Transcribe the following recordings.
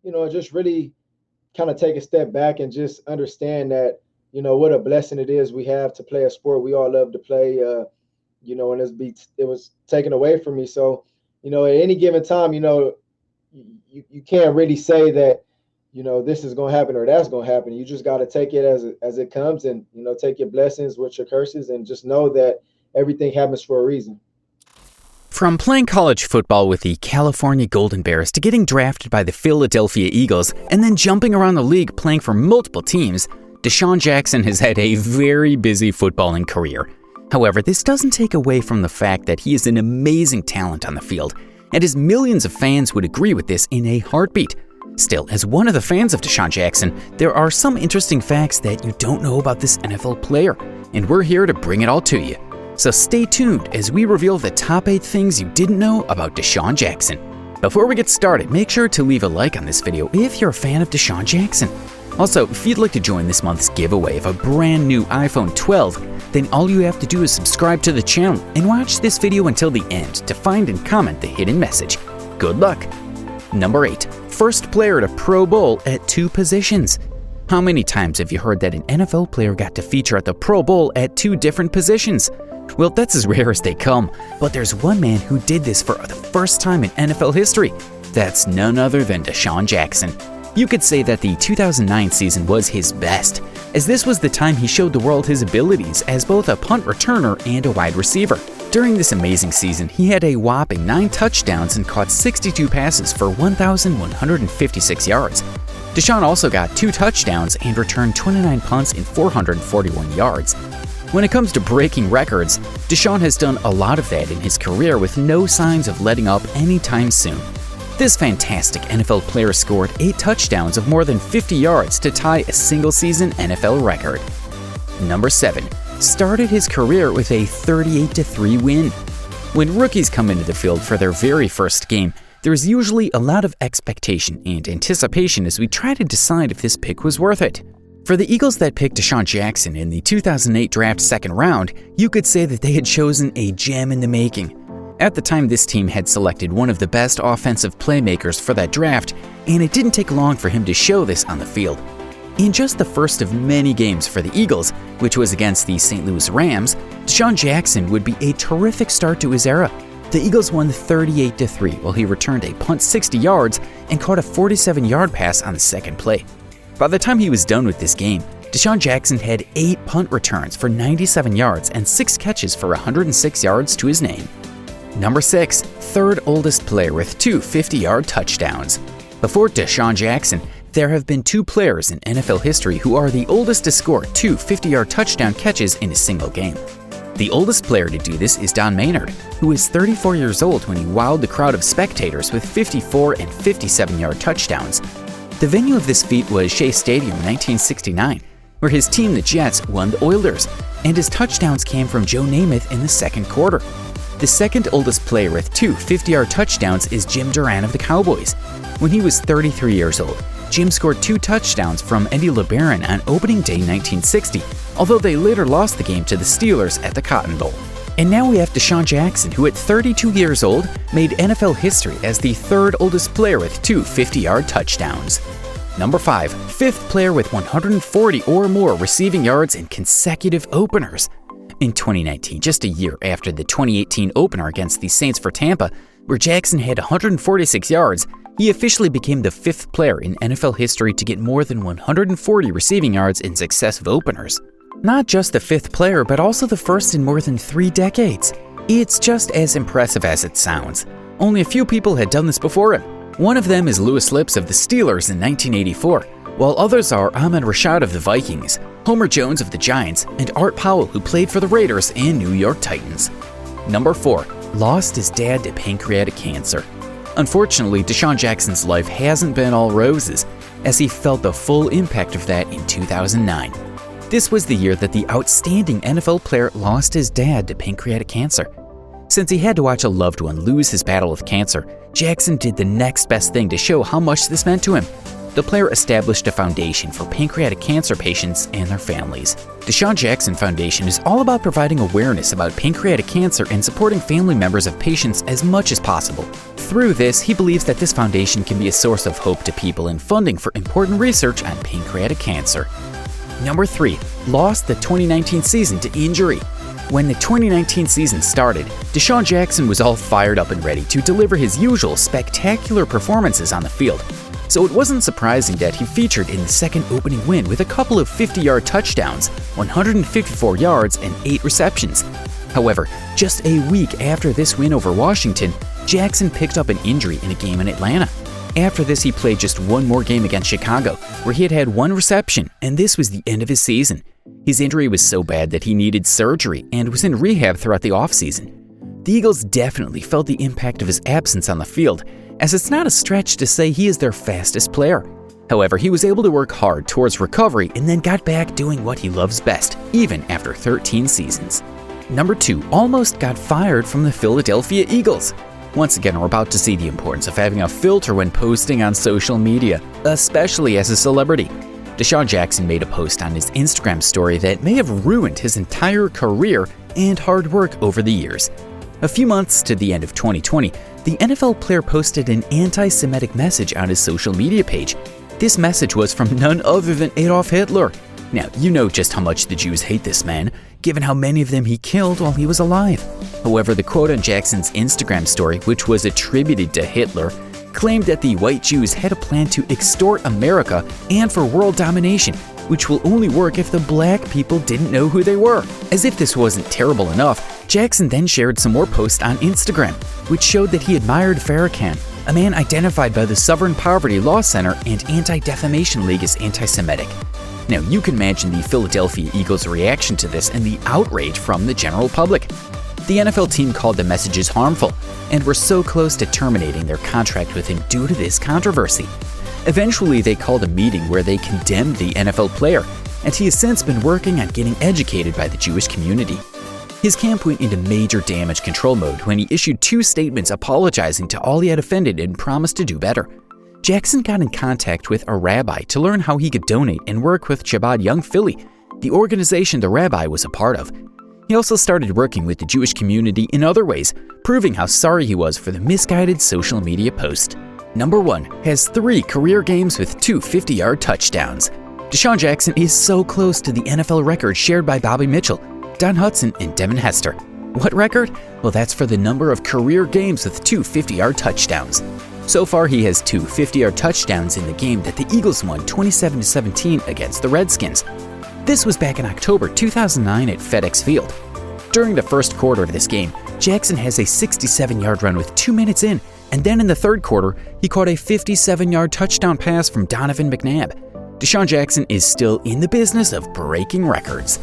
just really kind of take a step back and just understand that, what a blessing it is we have to play a sport we all love to play. And it was taken away from me. So, at any given time, you can't really say that, this is going to happen or that's going to happen. You just got to take it as it comes, and, take your blessings with your curses, and just know that everything happens for a reason. From playing college football with the California Golden Bears to getting drafted by the Philadelphia Eagles and then jumping around the league playing for multiple teams, DeSean Jackson has had a very busy footballing career. However, this doesn't take away from the fact that he is an amazing talent on the field, and his millions of fans would agree with this in a heartbeat. Still, as one of the fans of DeSean Jackson, there are some interesting facts that you don't know about this NFL player, and we're here to bring it all to you. So stay tuned as we reveal the top 8 things you didn't know about DeSean Jackson. Before we get started, make sure to leave a like on this video if you're a fan of DeSean Jackson. Also, if you'd like to join this month's giveaway of a brand new iPhone 12, then all you have to do is subscribe to the channel and watch this video until the end to find and comment the hidden message. Good luck! Number 8. First player to Pro Bowl at 2 positions. How many times have you heard that an NFL player got to feature at the Pro Bowl at 2 different positions? Well, that's as rare as they come, but there's one man who did this for the first time in NFL history. That's none other than DeSean Jackson. You could say that the 2009 season was his best, as this was the time he showed the world his abilities as both a punt returner and a wide receiver. During this amazing season, he had a whopping 9 touchdowns and caught 62 passes for 1,156 yards. DeSean also got 2 touchdowns and returned 29 punts in 441 yards. When it comes to breaking records, DeSean has done a lot of that in his career with no signs of letting up anytime soon. This fantastic NFL player scored 8 touchdowns of more than 50 yards to tie a single-season NFL record. Number 7. Started his career with a 38-3 win. When rookies come into the field for their very first game, there's usually a lot of expectation and anticipation as we try to decide if this pick was worth it. For the Eagles that picked DeSean Jackson in the 2008 draft second round, you could say that they had chosen a gem in the making. At the time, this team had selected one of the best offensive playmakers for that draft, and it didn't take long for him to show this on the field. In just the first of many games for the Eagles, which was against the St. Louis Rams, DeSean Jackson would be a terrific start to his era. The Eagles won 38-3 while he returned a punt 60 yards and caught a 47-yard pass on the second play. By the time he was done with this game, DeSean Jackson had 8 punt returns for 97 yards and 6 catches for 106 yards to his name. Number 6. Third oldest player with 2 50-yard touchdowns. Before DeSean Jackson, there have been 2 players in NFL history who are the oldest to score 2 50-yard touchdown catches in a single game. The oldest player to do this is Don Maynard, who was 34 years old when he wowed the crowd of spectators with 54 and 57-yard touchdowns. The venue of this feat was Shea Stadium in 1969, where his team, the Jets, won the Oilers, and his touchdowns came from Joe Namath in the second quarter. The second oldest player with 2 50-yard touchdowns is Jim Duran of the Cowboys. When he was 33 years old, Jim scored 2 touchdowns from Eddie LeBaron on opening day 1960, although they later lost the game to the Steelers at the Cotton Bowl. And now we have DeSean Jackson, who at 32 years old made NFL history as the third oldest player with 2 50-yard touchdowns. Number 5. Fifth player with 140 or more receiving yards in consecutive openers. In 2019, just a year after the 2018 opener against the Saints for Tampa, where Jackson had 146 yards, he officially became the 5th player in NFL history to get more than 140 receiving yards in successive openers. Not just the 5th player, but also the first in more than 3 decades. It's just as impressive as it sounds. Only a few people had done this before him. One of them is Louis Lips of the Steelers in 1984, while others are Ahmed Rashad of the Vikings, Homer Jones of the Giants, and Art Powell, who played for the Raiders and New York Titans. Number 4. Lost his dad to pancreatic cancer. Unfortunately, DeSean Jackson's life hasn't been all roses, as he felt the full impact of that in 2009. This was the year that the outstanding NFL player lost his dad to pancreatic cancer. Since he had to watch a loved one lose his battle with cancer, Jackson did the next best thing to show how much this meant to him. the player established a foundation for pancreatic cancer patients and their families. DeSean Jackson Foundation is all about providing awareness about pancreatic cancer and supporting family members of patients as much as possible. Through this, he believes that this foundation can be a source of hope to people and funding for important research on pancreatic cancer. Number 3. Lost the 2019 season to injury. When the 2019 season started, DeSean Jackson was all fired up and ready to deliver his usual spectacular performances on the field. So it wasn't surprising that he featured in the second opening win with a couple of 50-yard touchdowns, 154 yards, and 8 receptions. However, just a week after this win over Washington, Jackson picked up an injury in a game in Atlanta. After this, he played just one more game against Chicago, where he had 1 reception, and this was the end of his season. His injury was so bad that he needed surgery and was in rehab throughout the offseason. The Eagles definitely felt the impact of his absence on the field, as it's not a stretch to say he is their fastest player. However, he was able to work hard towards recovery and then got back doing what he loves best, even after 13 seasons. Number 2, almost got fired from the Philadelphia Eagles. Once again, we're about to see the importance of having a filter when posting on social media, especially as a celebrity. DeSean Jackson made a post on his Instagram story that may have ruined his entire career and hard work over the years. A few months to the end of 2020, the NFL player posted an anti-Semitic message on his social media page. This message was from none other than Adolf Hitler. Now, you know just how much the Jews hate this man, given how many of them he killed while he was alive. However, the quote on Jackson's Instagram story, which was attributed to Hitler, claimed that the white Jews had a plan to extort America and for world domination, which will only work if the black people didn't know who they were. As if this wasn't terrible enough, Jackson then shared some more posts on Instagram, which showed that he admired Farrakhan, a man identified by the Southern Poverty Law Center and Anti-Defamation League as anti-Semitic. Now, you can imagine the Philadelphia Eagles' reaction to this and the outrage from the general public. The NFL team called the messages harmful and were so close to terminating their contract with him due to this controversy. Eventually, they called a meeting where they condemned the NFL player, and he has since been working on getting educated by the Jewish community. His camp went into major damage control mode when he issued 2 statements apologizing to all he had offended and promised to do better. Jackson got in contact with a rabbi to learn how he could donate and work with Chabad Young Philly, the organization the rabbi was a part of. He also started working with the Jewish community in other ways, proving how sorry he was for the misguided social media post. Number 1 has 3 career games with 2 50-yard touchdowns. DeSean Jackson is so close to the NFL record shared by Bobby Mitchell, Don Hutson, and Devin Hester. What record? Well, that's for the number of career games with 2 50-yard touchdowns. So far, he has 2 50-yard touchdowns in the game that the Eagles won 27-17 against the Redskins. This was back in October 2009 at FedEx Field. During the first quarter of this game, Jackson has a 67-yard run with 2 minutes in, and then in the third quarter, he caught a 57-yard touchdown pass from Donovan McNabb. DeSean Jackson is still in the business of breaking records.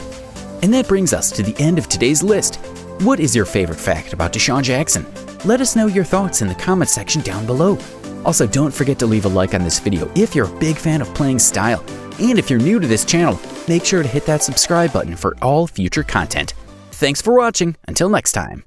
And that brings us to the end of today's list. What is your favorite fact about DeSean Jackson? Let us know your thoughts in the comment section down below. Also, don't forget to leave a like on this video if you're a big fan of playing style. And if you're new to this channel, make sure to hit that subscribe button for all future content. Thanks for watching. Until next time.